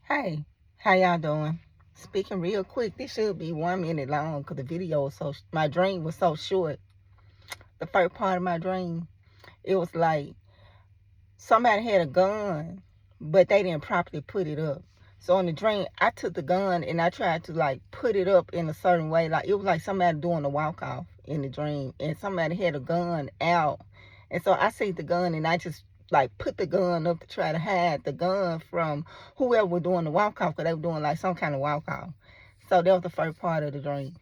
Hey, how y'all doing? Speaking real quick, this should be 1 minute long because the video was my dream was so short. The first part of my dream, it was like somebody had a gun, but they didn't properly put it up. So in the dream, I took the gun and I tried to like put it up in a certain way. Like it was like somebody doing a walk off in the dream, and somebody had a gun out, and so I see the gun and I just like put the gun up to try to hide the gun from whoever was doing the walk off, because they were doing like some kind of walk off. So that was the first part of the dream.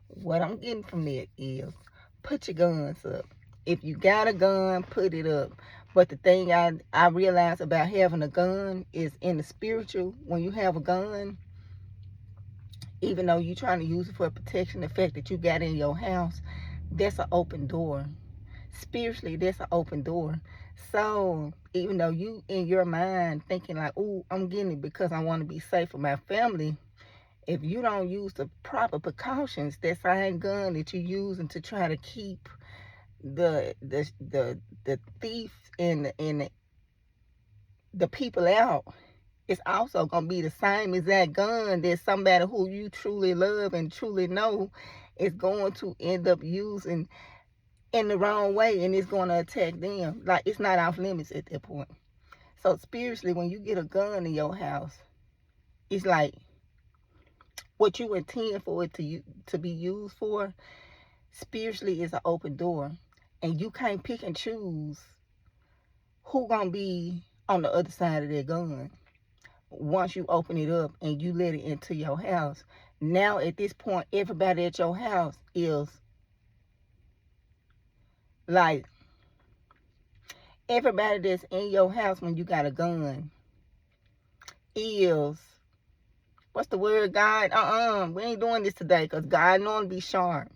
What I'm getting from that is put your guns up. If you got a gun, put it up. But the thing I realized about having a gun is in the spiritual, when you have a gun, even though you're trying to use it for protection, the fact that you got it in your house, that's an open door. Spiritually, that's an open door. So even though you in your mind thinking like, oh, I'm getting it because I want to be safe for my family, if you don't use the proper precautions, that same gun that you're using to try to keep the thief and the people out, it's also gonna be the same exact gun that somebody who you truly love and truly know is going to end up using in the wrong way, and it's going to attack them. Like it's not off limits at that point. So spiritually, when you get a gun in your house, it's like what you intend for it to be used for. Spiritually is an open door, and you can't pick and choose who gonna be on the other side of that gun. Once you open it up and you let it into your house, now at this point, everybody at your house is like everybody that's in your house when you got a gun is what's the word, God? We ain't doing this today because God normally be sharp.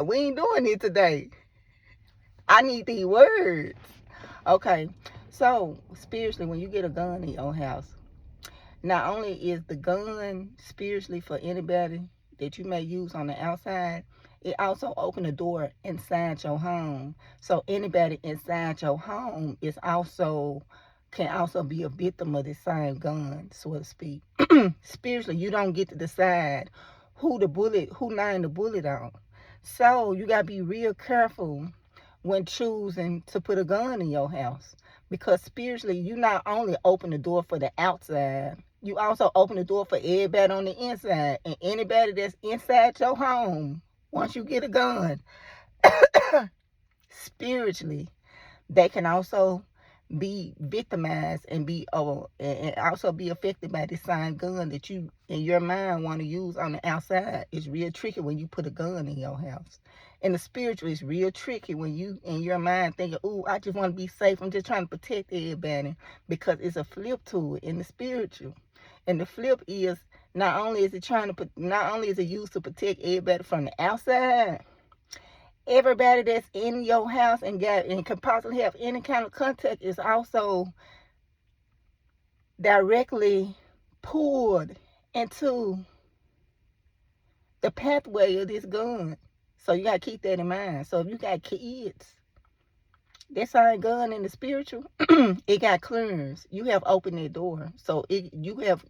We ain't doing it today. I need these words. Okay, so spiritually, when you get a gun in your house, not only is the gun spiritually for anybody that you may use on the outside, it also opens a door inside your home. So anybody inside your home is also can also be a victim of the same gun, so to speak. Spiritually, you don't get to decide who line the bullet on. So you gotta be real careful when choosing to put a gun in your house, because spiritually you not only open the door for the outside, you also open the door for everybody on the inside, and anybody that's inside your home. Once you get a gun, spiritually they can also be victimized and also be affected by the same gun that you in your mind want to use on the outside. It's real tricky when you put a gun in your house. And the spiritual is real tricky when you in your mind thinking, oh, I just want to be safe, I'm just trying to protect everybody, because it's a flip to it in the spiritual. And the flip is not only is it used to protect everybody from the outside, everybody that's in your house and can possibly have any kind of contact is also directly pulled into the pathway of this gun. So you gotta keep that in mind. So if you got kids, that same gun in the spiritual, it got clearance. You have opened that door. So you have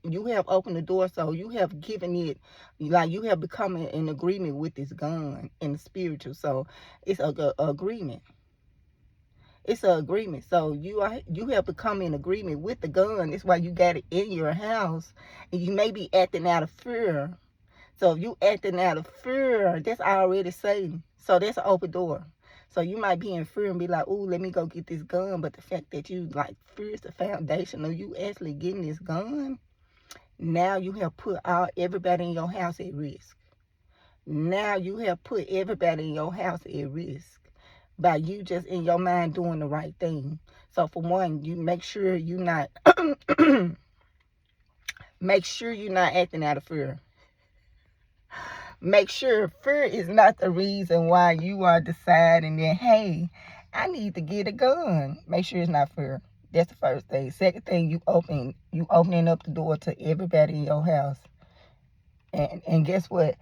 opened the door. So you have given it, like you have become in agreement with this gun in the spiritual. So it's a agreement. It's an agreement. So you have become in agreement with the gun. That's why you got it in your house, and you may be acting out of fear. So if you acting out of fear, that's already Satan. So that's an open door. So you might be in fear and be like, "Ooh, let me go get this gun." But the fact that you like fear is the foundation of you actually getting this gun. Now you have put everybody in your house at risk. Now you have put everybody in your house at risk by you just in your mind doing the right thing. So for one, you make sure you're not acting out of fear. Make sure fear is not the reason why you are deciding that, hey, I need to get a gun. Make sure it's not fear. That's the first thing. Second thing, you opening up the door to everybody in your house. And guess what?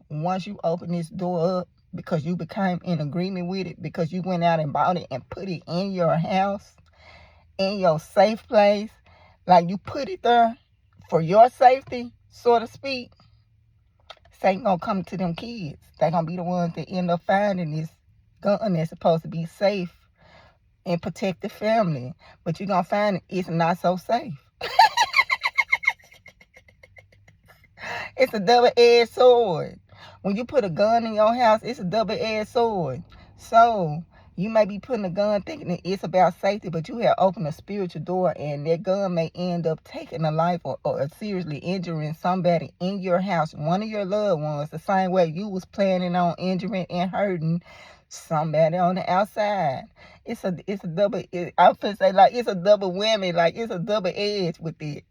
Once you open this door up, because you became in agreement with it, because you went out and bought it and put it in your house, in your safe place, like you put it there for your safety, so to speak, Satan gonna come to them kids. They gonna be the ones that end up finding this gun that's supposed to be safe and protect the family. But you're gonna find it's not so safe. It's a double-edged sword. When you put a gun in your house, it's a double-edged sword. So you may be putting a gun thinking that it's about safety, but you have opened a spiritual door, and that gun may end up taking a life or seriously injuring somebody in your house, one of your loved ones, the same way you was planning on injuring and hurting somebody on the outside. It's a double. I would say like it's a double whammy, like it's a double edge with it.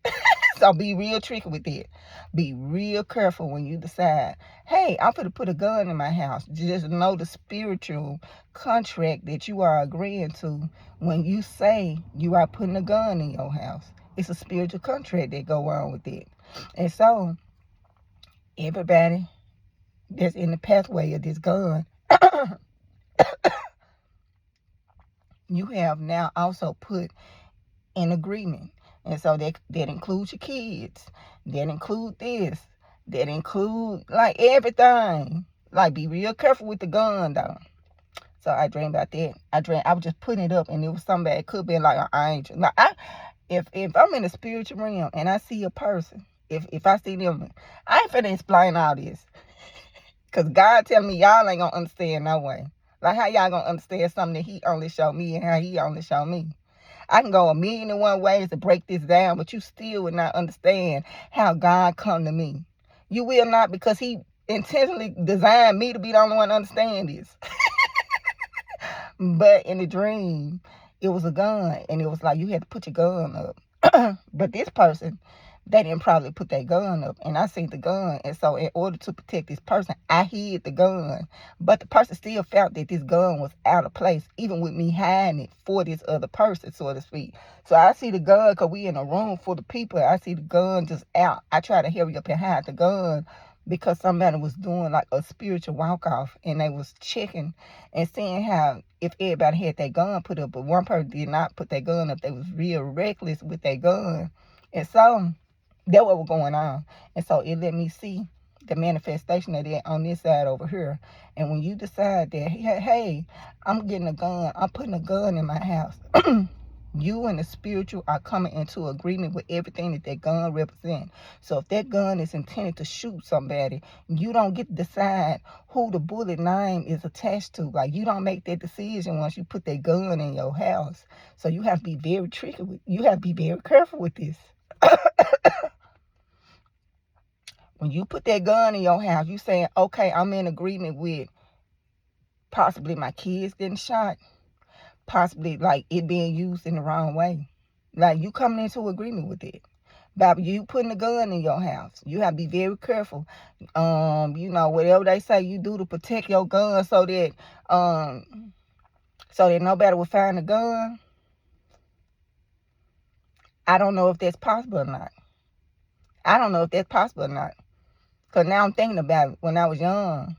So be real tricky with it. Be real careful when you decide, hey, I'm going to put a gun in my house. Just know the spiritual contract that you are agreeing to when you say you are putting a gun in your house. It's a spiritual contract that go on with it. And so everybody that's in the pathway of this gun, you have now also put in agreement. And so that includes your kids. That include this. That include like everything. Like be real careful with the gun though. So I dreamed about that. I was just putting it up, and it was somebody. It could be like an angel. Like if I'm in the spiritual realm and I see a person, if I see them, I ain't finna explain all this. Cause God tell me y'all ain't gonna understand no way. Like how y'all gonna understand something that he only showed me and how he only showed me. I can go 1,000,001 ways to break this down, but you still would not understand how God come to me. You will not, because he intentionally designed me to be the only one to understand this. But in the dream, it was a gun, and it was like you had to put your gun up. But this person, they didn't probably put their gun up, and I seen the gun, and so in order to protect this person, I hid the gun. But the person still felt that this gun was out of place, even with me hiding it for this other person, so to speak. So I see the gun, because we in a room full of people. I see the gun just out. I try to hurry up and hide the gun, because somebody was doing like a spiritual walk-off, and they was checking and seeing how if everybody had their gun put up, but one person did not put their gun up. They was real reckless with their gun. And so that's what was going on. And so it let me see the manifestation of that on this side over here. And when you decide that, hey, I'm getting a gun, I'm putting a gun in my house, you and the spiritual are coming into agreement with everything that gun represents. So if that gun is intended to shoot somebody, you don't get to decide who the bullet name is attached to. Like, you don't make that decision once you put that gun in your house. So you have to be very tricky you have to be very careful with this. When you put that gun in your house, you saying, okay, I'm in agreement with possibly my kids getting shot, possibly like it being used in the wrong way. Like, you coming into agreement with it. Bobby, you putting a gun in your house. You have to be very careful. Whatever they say you do to protect your gun so that nobody will find the gun. I don't know if that's possible or not. Because now I'm thinking about it. When I was young,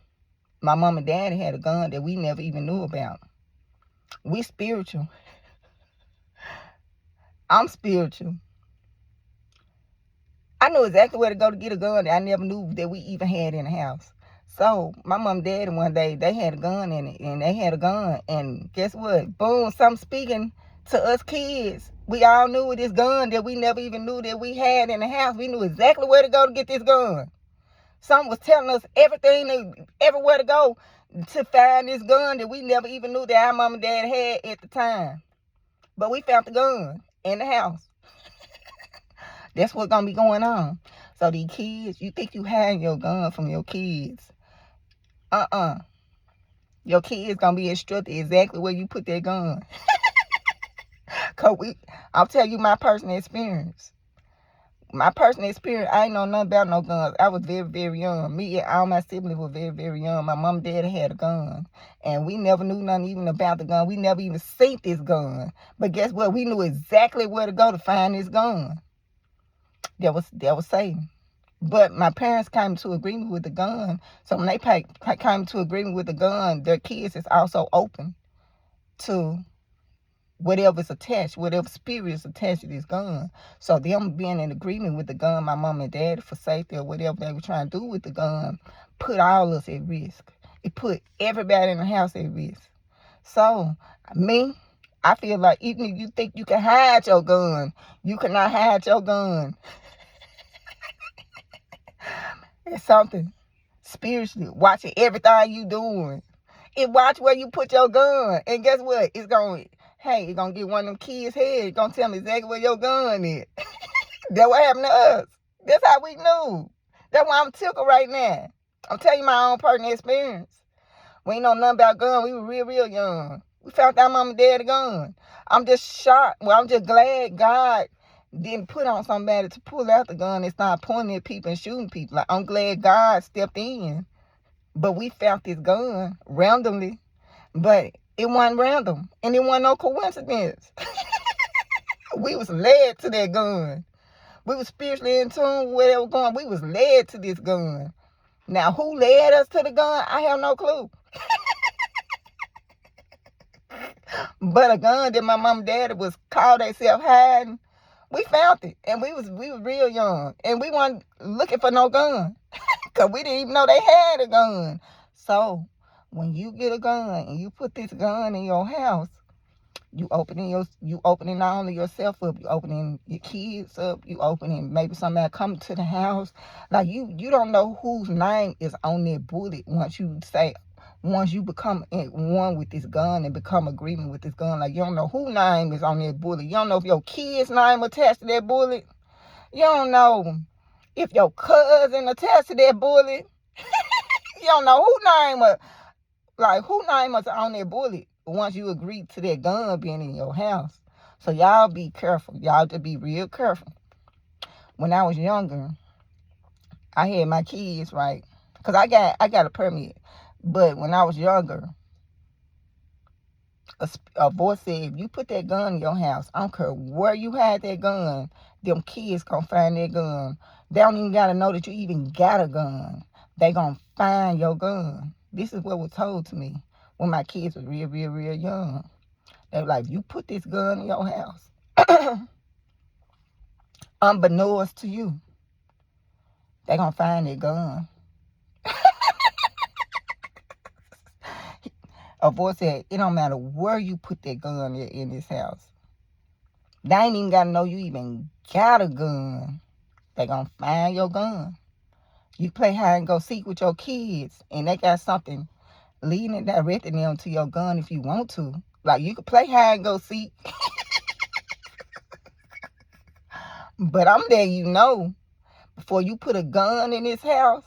my mom and daddy had a gun that we never even knew about. We spiritual. I'm spiritual. I knew exactly where to go to get a gun that I never knew that we even had in the house. So my mom and daddy one day, they had a gun in it, and they had a gun, and guess what? Boom, something speaking to us kids. We all knew with this gun that we never even knew that we had in the house. We knew exactly where to go to get this gun. Something was telling us everywhere to go to find this gun that we never even knew that our mom and dad had at the time. But we found the gun in the house. That's what's going to be going on. So these kids, you think you hiding your gun from your kids. Your kids going to be instructed exactly where you put that gun. I'll tell you my personal experience. I ain't know nothing about no guns. I was very, very young. Me and all my siblings were very, very young. My mom and dad had a gun. And we never knew nothing even about the gun. We never even seen this gun. But guess what? We knew exactly where to go to find this gun. That was Satan. But my parents came to agreement with the gun. So when they came to agreement with the gun, their kids is also open to whatever's attached, whatever spirit is attached to this gun. So them being in agreement with the gun, my mom and dad, for safety or whatever they were trying to do with the gun, put all of us at risk. It put everybody in the house at risk. So me, I feel like even if you think you can hide your gun, you cannot hide your gun. It's something spiritually watching everything you doing. It watch where you put your gun. And guess what? It's gonna get one of them kids' head. It's gonna tell me exactly where your gun is. That's what happened to us. That's how we knew. That's why I'm tickled right now. I'm telling you my own personal experience. We ain't know nothing about gun. We were real, real young. We found out mom and dad a gun. I'm just shocked. Well, I'm just glad God didn't put on somebody to pull out the gun and start pointing at people and shooting people. Like, I'm glad God stepped in. But we found this gun randomly. But it wasn't random. And it wasn't no coincidence. We was led to that gun. We was spiritually in tune with where they were going. We was led to this gun. Now, who led us to the gun? I have no clue. But a gun that my mom and daddy was called themselves hiding, we found it. And we was real young. And we weren't looking for no gun. Because we didn't even know they had a gun. So, when you get a gun and you put this gun in your house, you opening not only yourself up, you opening your kids up, you opening maybe somebody coming to the house. Like you don't know whose name is on that bullet once you become one with this gun and become agreement with this gun. Like you don't know whose name is on that bullet. You don't know if your kid's name attached to that bullet. You don't know if your cousin attached to that bullet. You don't know who name is on that bullet once you agree to that gun being in your house. So y'all be careful. Y'all just be real careful. When I was younger, I had my kids, right? Because I got a permit. But when I was younger, a voice said, if you put that gun in your house, I don't care where you had that gun, them kids gonna find that gun. They don't even gotta know that you even got a gun. They gonna find your gun. This is what was told to me when my kids were real, real, real young. They were like, you put this gun in your house, unbeknownst to you, they gonna find that gun. A voice said, it don't matter where you put that gun in this house. They ain't even gotta know you even got a gun. They gonna find your gun. You play hide and go seek with your kids, and they got something leading and directing them to your gun if you want to. Like, you can play hide and go seek. But I'm letting you know, before you put a gun in this house,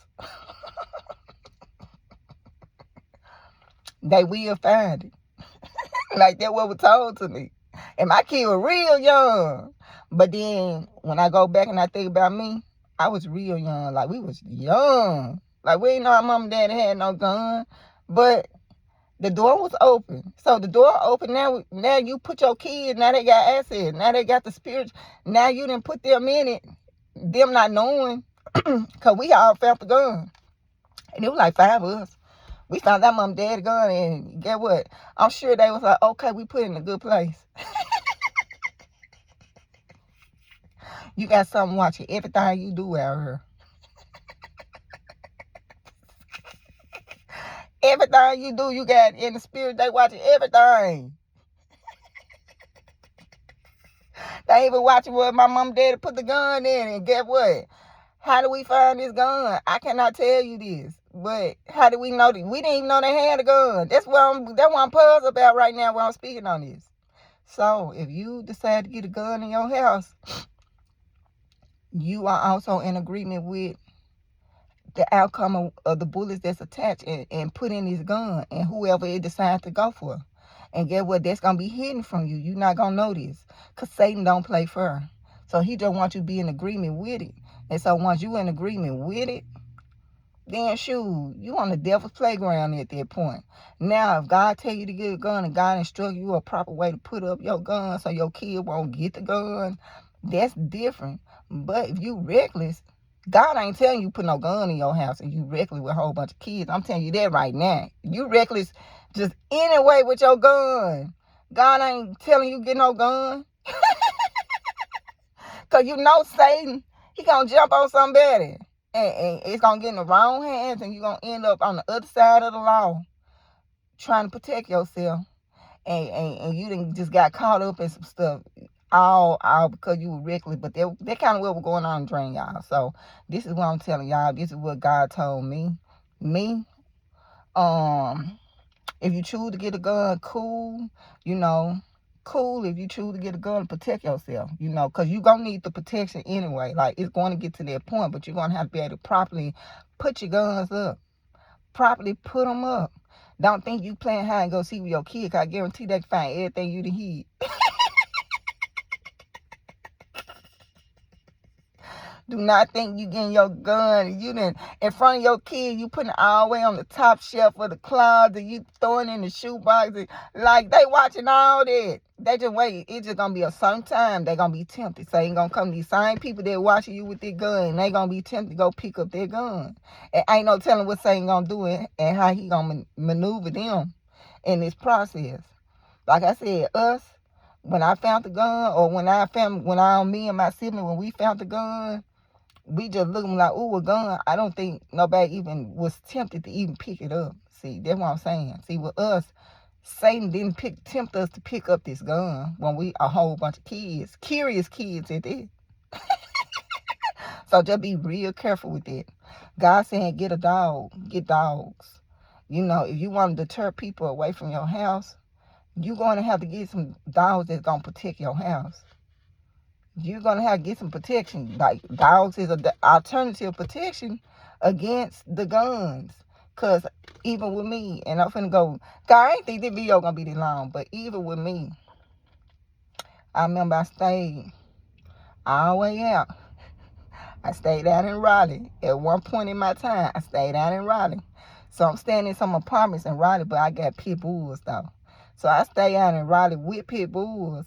they will find it. Like, that's what was told to me. And my kid was real young. But then, when I go back and I think about me, I was real young. Like, we was young. Like, we ain't know our mom and daddy had no gun. But the door was open. So the door open, now you put your kids, now they got access. Now they got the spirit. Now you didn't put them in it. Them not knowing. Because we all found the gun. And it was like 5 of us. We found that mom and daddy gun, and get what? I'm sure they was like, okay, we put it in a good place. You got something watching everything you do out here. Everything you do, you got in the spirit, they watching everything. They even watching what my mom and daddy put the gun in, and get what? How do we find this gun? I cannot tell you this. But how do we know that? We didn't even know they had a gun. That's what I'm puzzled about right now when I'm speaking on this. So if you decide to get a gun in your house, you are also in agreement with the outcome of the bullets that's attached and put in this gun and whoever it decides to go for. And get what? That's going to be hidden from you. You're not going to know this because Satan don't play fair. So he just wants you to be in agreement with it. And so once you in agreement with it, then shoot, you on the devil's playground at that point. Now, if God tell you to get a gun and God instruct you a proper way to put up your gun so your kid won't get the gun, that's different. But if you reckless, God ain't telling you put no gun in your house and you reckless with a whole bunch of kids. I'm telling you that right now. You reckless just anyway with your gun. God ain't telling you get no gun. Because you know Satan, he going to jump on somebody. And it's going to get in the wrong hands, and you're going to end up on the other side of the law trying to protect yourself. And you done just got caught up in some stuff all because you were reckless. But that kind of what was going on in Dream, y'all. So this is what I'm telling y'all. This is what God told me. If you choose to get a gun, cool. Cool if you choose to get a gun to protect yourself, because you're going to need the protection anyway. Like, it's going to get to that point, but you're going to have to be able to properly put your guns up. Properly put them up. Don't think you playing hide and go see with your kid, because I guarantee they can find everything you done hid. Do not think you getting your gun and you done in front of your kid, you putting it all the way on the top shelf of the closet, you throwing it in the shoebox. Like, they watching all that. They just wait. It's just gonna be a certain time they gonna be tempted. So ain't gonna come these same people that watching you with their gun. They gonna be tempted to go pick up their gun. And ain't no telling what Satan gonna do and how he gonna maneuver them in this process. Like I said, when I found the gun, or me and my sibling, when we found the gun, we just looking like, ooh, a gun. I don't think nobody even was tempted to even pick it up. See, that's what I'm saying. See, with us, Satan didn't tempt us to pick up this gun when we a whole bunch of kids, curious kids at that. So just be real careful with it. God saying get a dog, get dogs. If you want to deter people away from your house, you're going to have to get some dogs that's going to protect your house. You're going to have to get some protection. Like, dogs is an alternative protection against the guns. Because even with me, and I'm finna go, God, I ain't think this video going to be this long, but even with me, I remember I stayed all the way out. I stayed down in Raleigh. At one point in my time, I stayed down in Raleigh. So I'm staying in some apartments in Raleigh, but I got pit bulls, though. So I stayed out in Raleigh with pit bulls.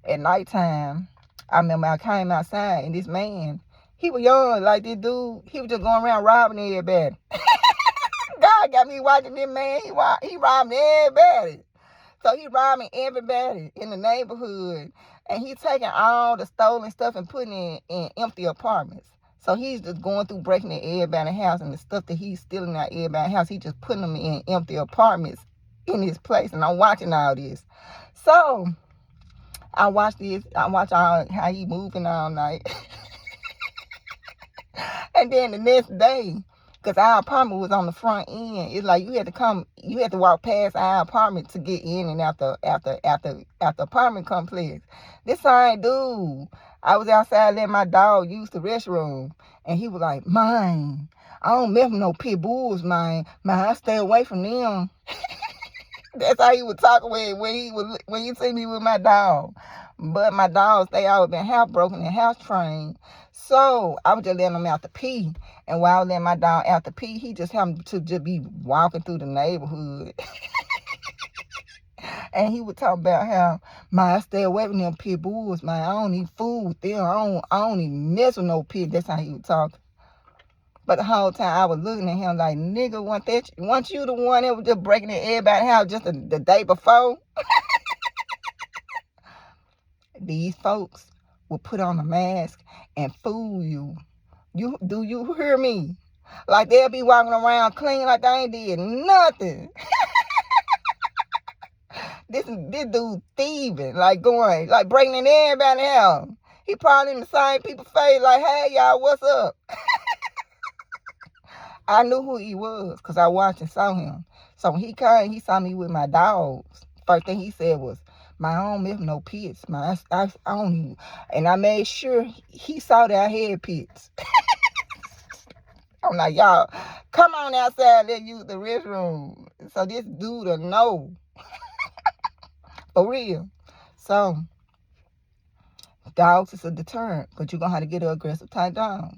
At nighttime, I remember I came outside, and this man, he was young, like this dude. He was just going around robbing everybody. God got me watching this man. He robbing everybody. So he robbing everybody in the neighborhood. And he taking all the stolen stuff and putting it in empty apartments. So he's just going through breaking in everybody's house, and the stuff that he's stealing out everybody's house, he just putting them in empty apartments in his place. And I'm watching all this. So I watch this. I watch how he moving all night. And then the next day, because our apartment was on the front end, it's like you had to walk past our apartment to get in and out the apartment complex. This same dude, I was outside letting my dog use the restroom, and he was like, "Mine, I don't mess with no pit bulls, mine, I stay away from them." That's how he was talking when he see me with my dog. But my dog stay always been house broken and house trained. So I was just letting him out to pee. And while I was letting my dog out to pee, he just happened to just be walking through the neighborhood. And he would talk about how, I stay away from them pit bulls, man. I don't eat food with them. I don't even mess with no pit. That's how he would talk. But the whole time I was looking at him like, nigga, weren't you the one that was just breaking in everybody's house just the day before? These folks will put on a mask and fool you. Do you hear me? Like, they'll be walking around clean like they ain't did nothing. This dude thieving, like breaking in everybody's house. He probably in the same people's face like, hey, y'all, what's up? I knew who he was because I watched and saw him. So when he came, he saw me with my dogs. First thing he said was, I don't miss no pits, man. I don't even. And I made sure he saw that I had pits. I'm like, y'all, come on outside, let's use the restroom. So this dude will know. For real. So, dogs is a deterrent, but you're going to have to get an aggressive type dog.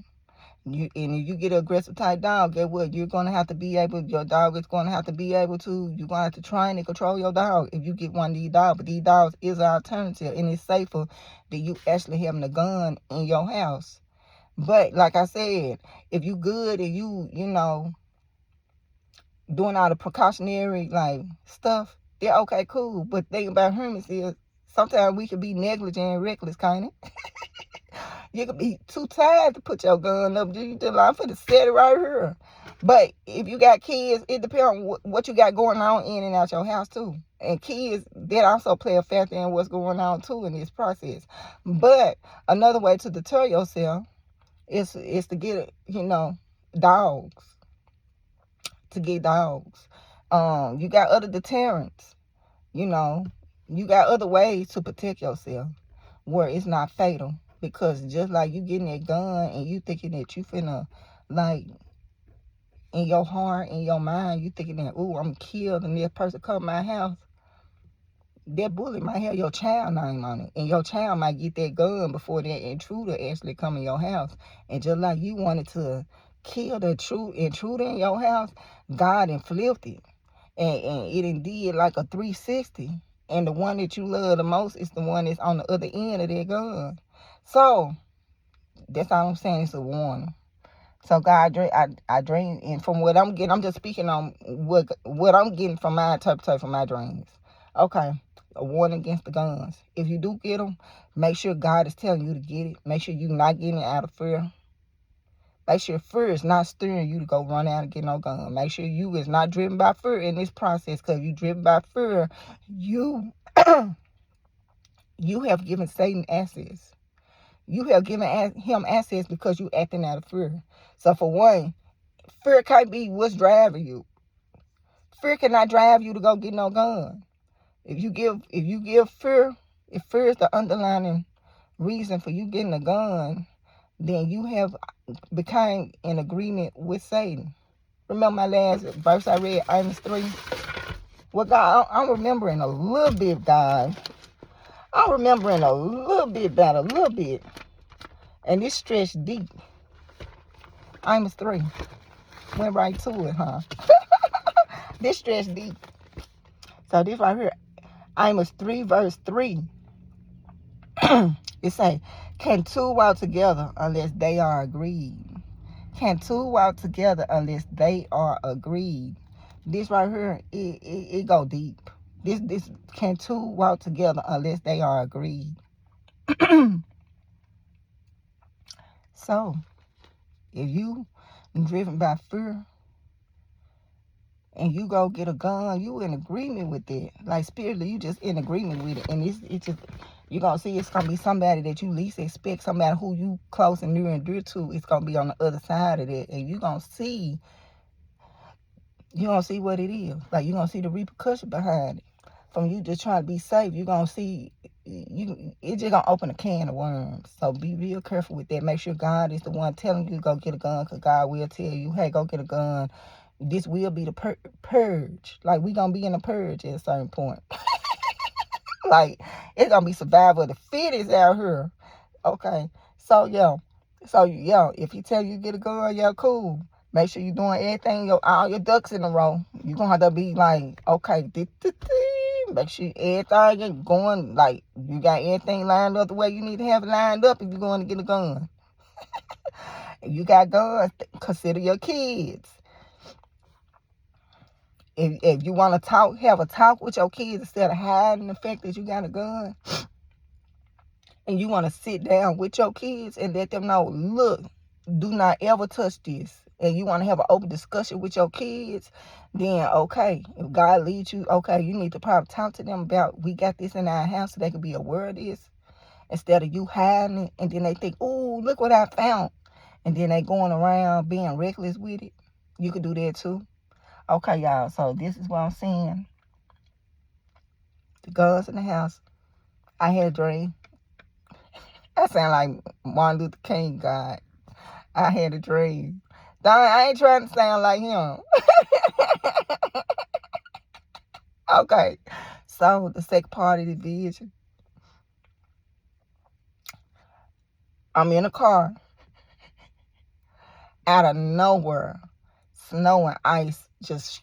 And if you get an aggressive type dog, guess what? You're going to have to be able, your dog is going to have to be able to, you're going to have to train and control your dog if you get one of these dogs. But these dogs is an alternative, and it's safer than you actually having a gun in your house. But like I said, if you good and you know, doing all the precautionary like stuff, they're okay, cool. But the thing about humans is sometimes we can be negligent and reckless, kind of. You could be too tired to put your gun up. You just like, I'm finna set it right here. But if you got kids, it depends on what you got going on in and out your house too. And kids, that also play a factor in what's going on too in this process. But another way to deter yourself is to get, dogs. To get dogs. You got other deterrents. You know, you got other ways to protect yourself where it's not fatal. Because just like you getting that gun and you thinking that you finna, like, in your heart, in your mind, you thinking that, ooh, I'm killed and this person come to my house, that bullet might have your child name on it. And your child might get that gun before that intruder actually come in your house. And just like you wanted to kill the true intruder in your house, God inflicted. And it did like a 360. And the one that you love the most is the one that's on the other end of that gun. So that's all I'm saying. It's a warning. So God, I dream, and from what I'm getting, I'm just speaking on what I'm getting from my interpretation from my dreams. Okay, a warning against the guns. If you do get them, make sure God is telling you to get it. Make sure you're not getting it out of fear. Make sure fear is not steering you to go run out and get no gun. Make sure you is not driven by fear in this process, because if you driven by fear, you you have given Satan access. You have given him access because you acting out of fear. So for one, fear can't be what's driving you. Fear cannot drive you to go get no gun. If you give fear, if fear is the underlying reason for you getting a gun, then you have become in agreement with Satan. Remember my last verse I read, Amish 3? Well, God, I'm remembering a little bit, God. I'm remembering a little bit about a little bit. And this stretched deep. Amish 3. Went right to it, huh? This stretched deep. So this right here, Amos 3 verse 3. It say, can two walk together unless they are agreed? Can two walk together unless they are agreed? This right here, it go deep. This can two walk together unless they are agreed? So, if you driven by fear and you go get a gun, you in agreement with it. Like spiritually, you just in agreement with it. And it's just, you're going to see it's going to be somebody that you least expect, somebody who you close and near and dear to. It's going to be on the other side of that. And you're going to see what it is. Like, you're going to see the repercussion behind it. From you just trying to be safe, you're going to see, it's just going to open a can of worms. So be real careful with that. Make sure God is the one telling you to go get a gun, because God will tell you, hey, go get a gun. This will be the purge. Like, we going to be in a purge at a certain point. Like, it's going to be survival of the fittest out here. Okay. So, if he tell you to get a gun, cool. Make sure you're doing everything, all your ducks in a row. You're going to have to be like, okay, make sure everything is going, like, you got everything lined up the way you need to have it lined up if you're going to get a gun. If you got guns, consider your kids. If you want to have a talk with your kids instead of hiding the fact that you got a gun, and you want to sit down with your kids and let them know, look, do not ever touch this, and you want to have an open discussion with your kids, then okay, if God leads you, okay, you need to probably talk to them about, we got this in our house so they can be aware of this, instead of you hiding it, and then they think, oh, look what I found, and then they going around being reckless with it. You could do that too. Okay, y'all, so this is what I'm saying. The guns in the house. I had a dream. I sound like Martin Luther King, God. I had a dream. I ain't trying to sound like him. Okay, so the second part of the vision. I'm in a car. Out of nowhere, snow and ice just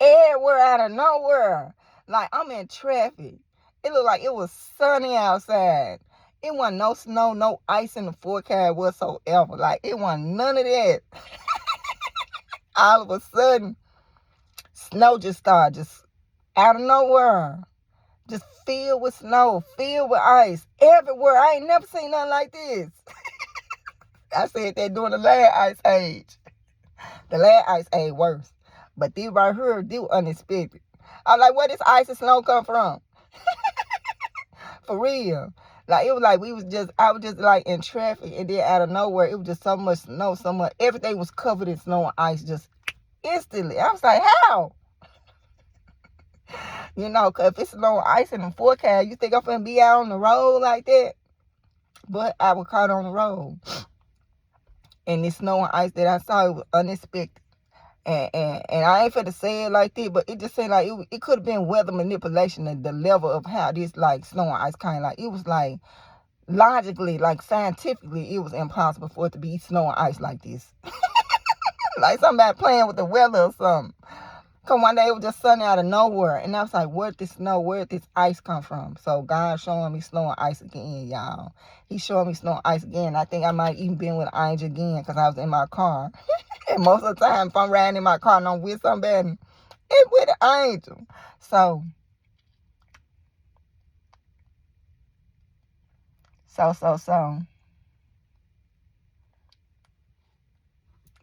everywhere out of nowhere. Like, I'm in traffic. It looked like it was sunny outside. It wasn't no snow, no ice in the forecast whatsoever. Like, it wasn't none of that. All of a sudden, snow just started just out of nowhere. Just filled with snow, filled with ice everywhere. I ain't never seen nothing like this. I said that during the last ice age. The last ice age worse. But these right here, they were unexpected. I'm like, where this ice and snow come from? For real. Like, it was like I was just like in traffic, and then out of nowhere, it was just so much snow, so much, everything was covered in snow and ice just instantly. I was like, how? You know, because if it's snow and ice in the forecast, you think I'm finna be out on the road like that? But I was caught on the road. And this snow and ice that I saw, it was unexpected. And I ain't finna say it like this, but it just seemed like it could have been weather manipulation at the level of how this like snow and ice kind of like, it was like logically, like scientifically, it was impossible for it to be snow and ice like this. Like somebody playing with the weather or something. Cause one day it was just sunny out of nowhere, and I was like, where'd this snow, where'd this ice come from? So God showing me snow and ice again, y'all. He showing me snow and ice again. I think I might even been with an angel again, because I was in my car. And most of the time, if I'm riding in my car and I'm with somebody, it's with an angel. So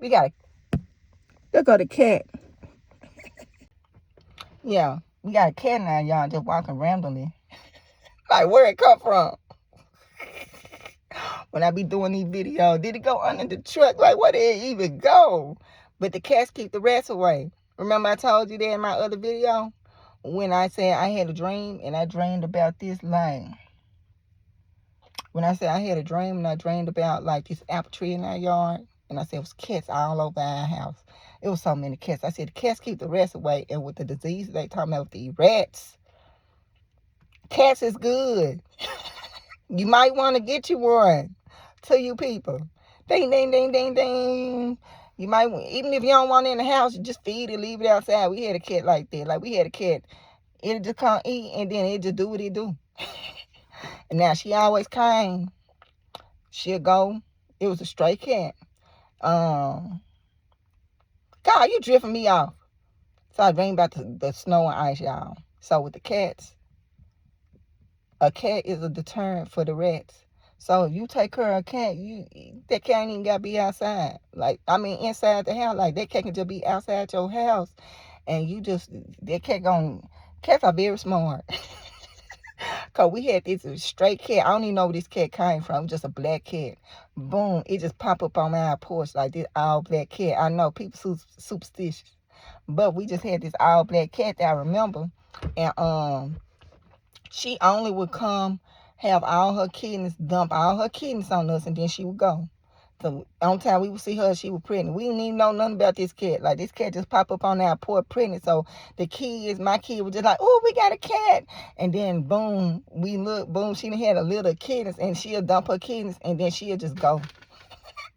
we got to look at the cat. Yeah, we got a cat now, y'all, just walking randomly. Like, where it come from? When I be doing these videos, did it go under the truck? Like, where did it even go? But the cats keep the rats away. Remember I told you that in my other video? When I said I had a dream, and I dreamed about this, like, when I said I had a dream, and I dreamed about, like, this apple tree in our yard, and I said it was cats all over our house. It was so many cats. I said the cats keep the rats away, and with the disease they talking about with the rats, cats is good. You might want to get you one. To you people. Ding, ding, ding, ding, ding. You might, even if you don't want it in the house, you just feed it, leave it outside. We had a cat like that. Like, we had a cat. It'll just come eat, and then it just do what it do. And now she always came. She'll go. It was a stray cat. God, you drifting me off. So I dreamed about the snow and ice, y'all. So with the cats, a cat is a deterrent for the rats. So if you take care of a cat, that cat ain't even got to be outside. Like, I mean, inside the house. Like, that cat can just be outside your house. And cats are very smart. Because we had this stray cat. I don't even know where this cat came from. Just a black cat. Boom. It just popped up on our porch like this all black cat. I know people superstitious. But we just had this all black cat that I remember. And she only would come, have all her kittens, dump all her kittens on us, and then she would go. So on time we would see her, she was pregnant. We didn't even know nothing about this cat. Like, this cat just pop up on our porch pregnant. So my kid was just like, oh, we got a cat. And then boom, we look, boom, she had a little kittens, and she'll dump her kittens, and then she'll just go.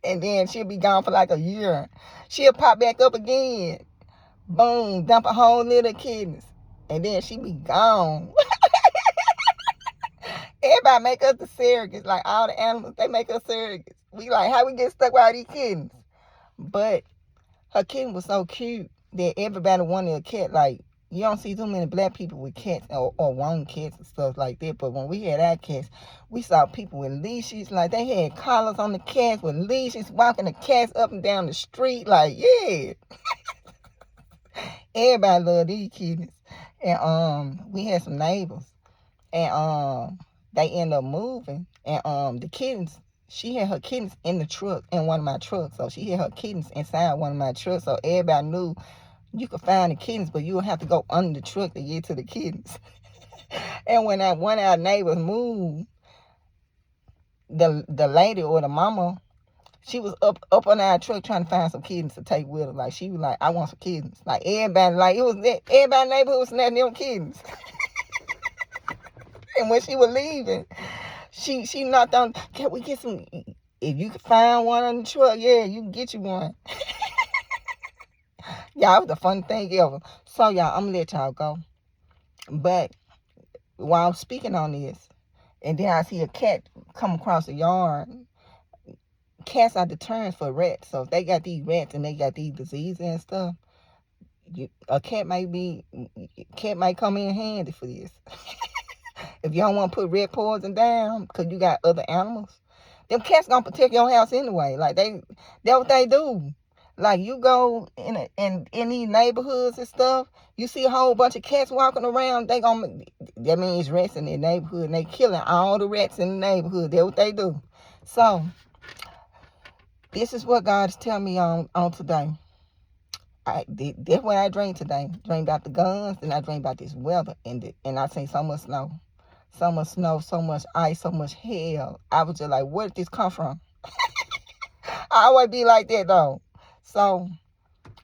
And then she'll be gone for like a year. She'll pop back up again. Boom, dump a whole little kittens. And then she be gone. Everybody make us the surrogates. Like, all the animals, they make us surrogates. We like, how we get stuck with all these kittens? But her kitten was so cute that everybody wanted a cat. Like, you don't see too many black people with cats or want cats and stuff like that. But when we had our cats, we saw people with leashes. Like, they had collars on the cats with leashes, walking the cats up and down the street. Like, yeah. Everybody loved these kittens. And we had some neighbors. And they ended up moving, and the kittens, she had her kittens in the truck, in one of my trucks. So she had her kittens inside one of my trucks. So everybody knew you could find the kittens, but you would have to go under the truck to get to the kittens. And when one of our neighbors moved, the lady or the mama, she was up on our truck trying to find some kittens to take with her. Like, she was like, I want some kittens. Like, everybody, like, everybody in the neighborhood was snatching them kittens. And when she was leaving, she knocked on, can we get some, if you can find one on the truck, yeah, you can get you one. Y'all, it was the fun thing ever. So, y'all, I'm going to let y'all go. But while I'm speaking on this, and then I see a cat come across the yard, cats are deterrents for rats. So if they got these rats and they got these diseases and stuff, a cat might come in handy for this. If you don't want to put rat poison down because you got other animals, them cats gonna protect your house anyway. Like that's what they do. Like you go in these neighborhoods and stuff, you see a whole bunch of cats walking around. That means rats in their neighborhood, and they killing all the rats in the neighborhood. That's what they do. So this is what God is telling me on today. That's what I dreamed today. Dreamed about the guns, and I dreamed about this weather, and I seen so much snow. So much snow, so much ice, so much hail. I was just like, where did this come from? I always be like that though. So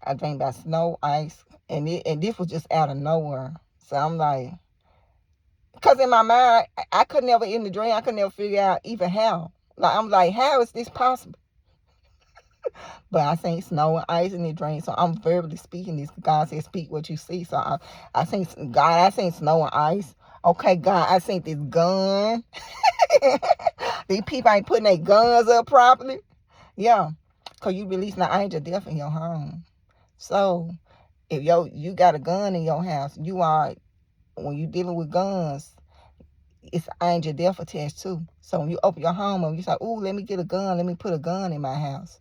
I dreamed about snow, ice, and this was just out of nowhere. So I'm like, because in my mind, I could never, in the dream, I could never figure out even how. Like, I'm like, how is this possible? But I seen snow and ice in the dream, so I'm verbally speaking this. God said, speak what you see. So I seen snow and ice. Okay, God, I seen this gun. These people ain't putting their guns up properly. Yeah, because you releasing the angel death in your home. So if you got a gun in your house, when you dealing with guns, it's angel death attached too. So when you open your home and you say, ooh, let me get a gun, let me put a gun in my house.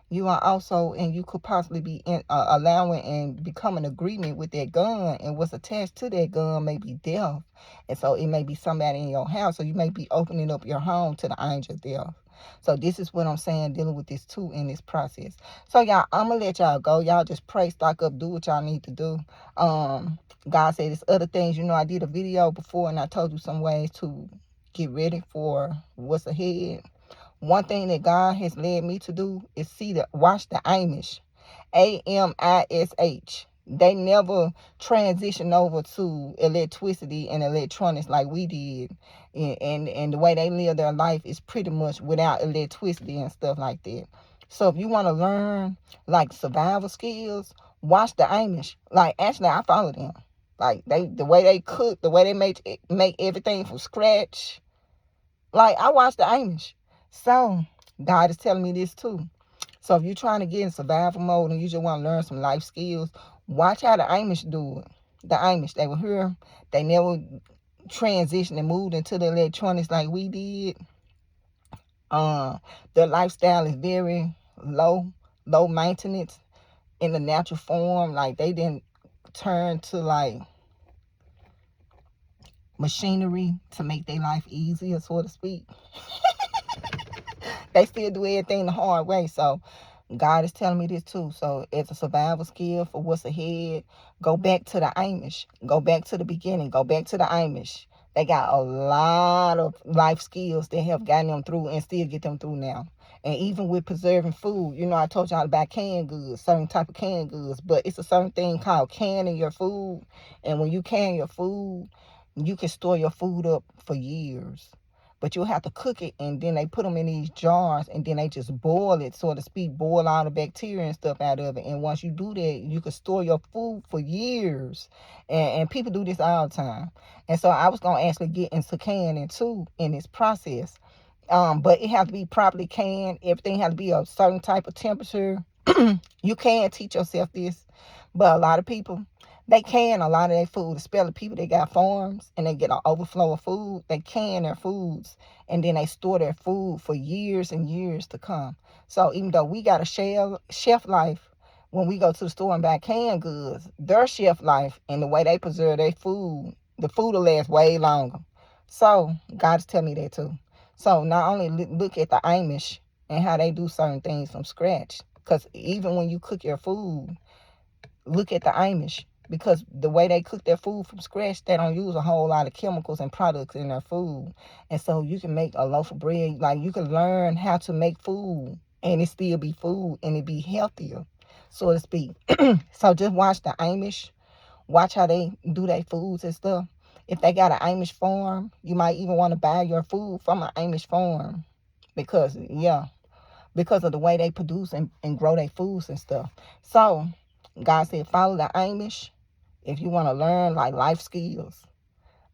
You are also, and you could possibly be allowing and become an agreement with that gun, and what's attached to that gun may be death. And so it may be somebody in your house, so you may be opening up your home to the angel death. So this is what I'm saying, dealing with this too in this process. So y'all, I'm gonna let y'all go. Y'all just pray, stock up, do what y'all need to do. God said there's other things. I did a video before and I told you some ways to get ready for what's ahead. One thing that God has led me to do is watch the Amish. Amish. They never transition over to electricity and electronics like we did. And the way they live their life is pretty much without electricity and stuff like that. So if you want to learn like survival skills, watch the Amish. Like actually I follow them. Like the way they cook, the way they make everything from scratch. Like I watch the Amish. So God is telling me this too. So if you're trying to get in survival mode and you just want to learn some life skills, watch how the Amish do it. The Amish, they were here. They never transitioned and moved into the electronics like we did. Their lifestyle is very low maintenance in the natural form. Like they didn't turn to like machinery to make their life easier, so to speak. They still do everything the hard way. So God is telling me this too. So it's a survival skill for what's ahead. Go back to the Amish. Go back to the beginning. Go back to the Amish. They got a lot of life skills that have gotten them through and still get them through now. And even with preserving food, I told y'all about canned goods, certain type of canned goods, but it's a certain thing called canning your food. And when you can your food, you can store your food up for years. But you'll have to cook it, and then they put them in these jars, and then they just boil it, so to speak, boil all the bacteria and stuff out of it. And once you do that, you can store your food for years. And people do this all the time. And so I was going to actually get into canning too in this process. But it has to be properly canned. Everything has to be a certain type of temperature. You can teach yourself this, but a lot of people, they can a lot of their food, especially people that got farms and they get an overflow of food. They can their foods and then they store their food for years and years to come. So even though we got a shelf life when we go to the store and buy canned goods, their shelf life and the way they preserve their food, the food will last way longer. So God's telling me that too. So not only look at the Amish and how they do certain things from scratch, because even when you cook your food, look at the Amish. Because the way they cook their food from scratch, they don't use a whole lot of chemicals and products in their food. And so you can make a loaf of bread. Like you can learn how to make food and it still be food and it be healthier, so to speak. So just watch the Amish. Watch how they do their foods and stuff. If they got an Amish farm, you might even want to buy your food from an Amish farm. Because of the way they produce and grow their foods and stuff. So God said follow the Amish. If you want to learn like life skills,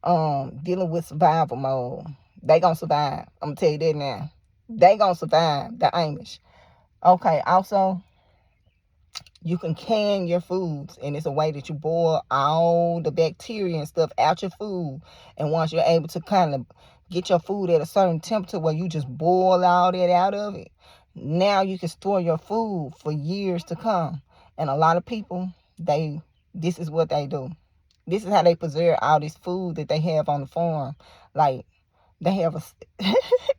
dealing with survival mode, they gonna survive. I'm gonna tell you that now. They gonna survive, the Amish. Okay, also, You can can your foods, and it's a way that you boil all the bacteria and stuff out your food. And once you're able to kind of get your food at a certain temperature where you just boil all that out of it, now you can store your food for years to come. And a lot of people, this is what they do. This is how they preserve all this food that they have on the farm. Like, they have a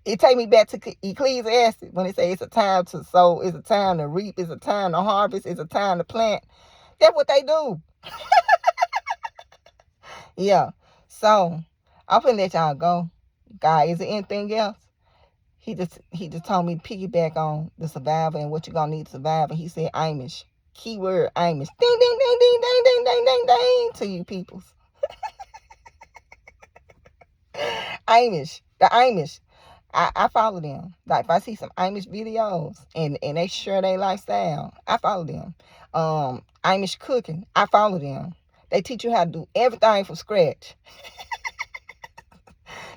it take me back to Ecclesiastes when it say it's a time to sow, it's a time to reap, it's a time to harvest, it's a time to plant. That's what they do. Yeah. So I'm finna let y'all go. God, is there anything else? He just told me to piggyback on the survivor and what you're gonna need to survive. And he said Amish. Keyword Amish. Ding ding ding ding ding ding ding ding ding to you peoples. Amish. The Amish. I follow them. Like if I see some Amish videos and they share their lifestyle, I follow them. Amish cooking, I follow them. They teach you how to do everything from scratch.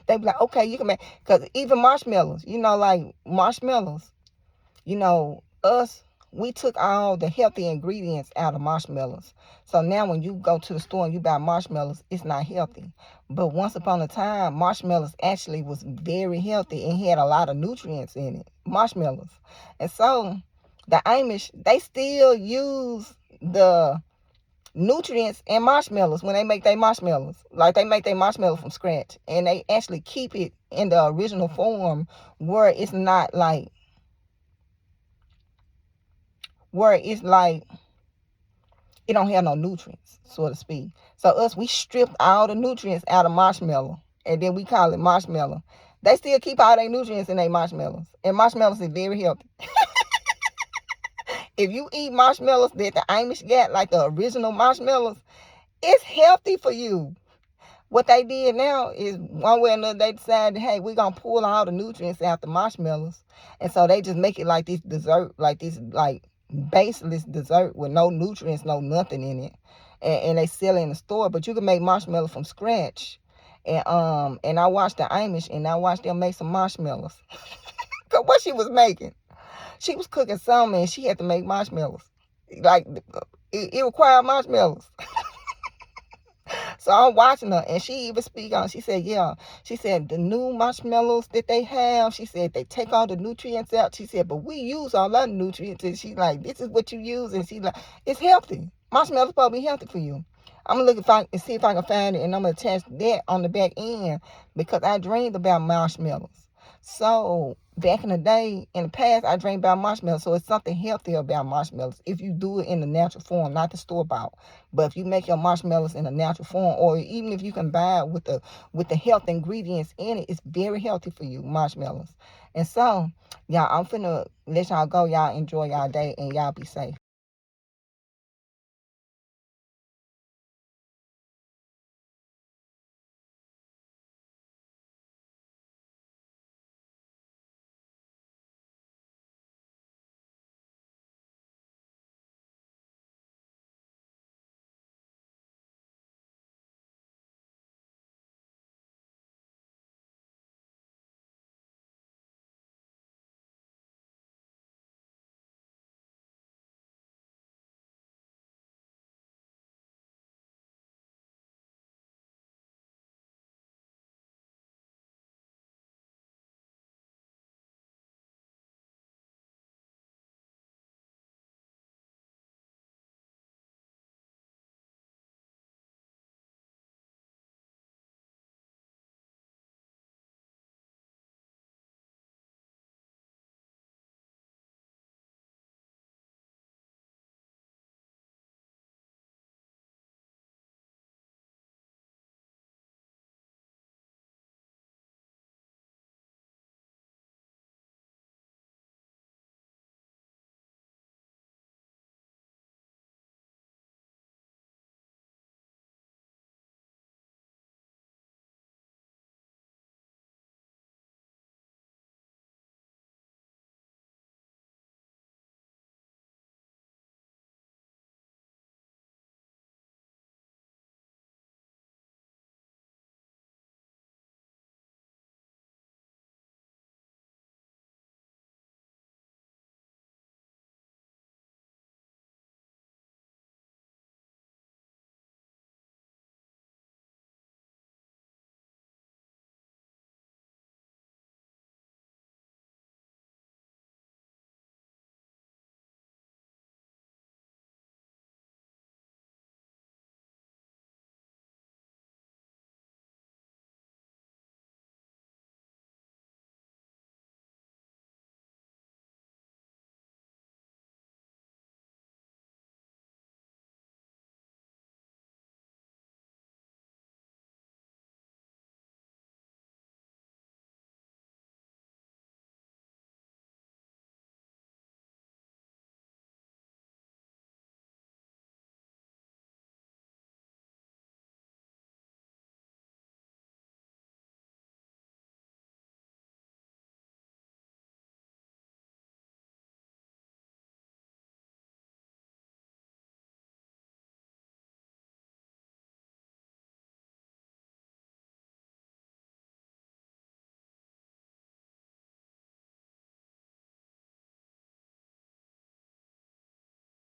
They be like, okay, you can make, because even marshmallows, like marshmallows, us, we took all the healthy ingredients out of marshmallows. So now when you go to the store and you buy marshmallows, it's not healthy. But once upon a time, marshmallows actually was very healthy and had a lot of nutrients in it. Marshmallows. And so the Amish, they still use the nutrients in marshmallows when they make their marshmallows. Like they make their marshmallow from scratch. And they actually keep it in the original form where it's not like, it don't have no nutrients, so to speak. So us, we stripped all the nutrients out of marshmallow, and then we call it marshmallow. They still keep all their nutrients in their marshmallows, and marshmallows is very healthy. If you eat marshmallows that the Amish got, like the original marshmallows, it's healthy for you. What they did now is one way or another, they decided, hey, we're going to pull all the nutrients out the marshmallows. And so they just make it like this dessert, like this, like baseless dessert with no nutrients, no nothing in it. And they sell it in the store, but you can make marshmallows from scratch. And I watched the Amish and I watched them make some marshmallows. Because what she was making, she was cooking something and she had to make marshmallows. Like, it required marshmallows. So I'm watching her, and she even speak on. She said, "Yeah." She said the new marshmallows that they have. She said they take all the nutrients out. She said, but we use all our nutrients. And she like, this is what you use, and she like, it's healthy. Marshmallows probably healthy for you. I'm gonna look and see if I can find it, and I'm gonna attach that on the back end because I dreamed about marshmallows. So back in the day, in the past, I dreamed about marshmallows. So it's something healthy about marshmallows if you do it in the natural form, not the store bought. But if you make your marshmallows in a natural form, or even if you can buy it with the health ingredients in it, it's very healthy for you, marshmallows. And so, y'all, I'm finna let y'all go. Y'all enjoy y'all day and y'all be safe.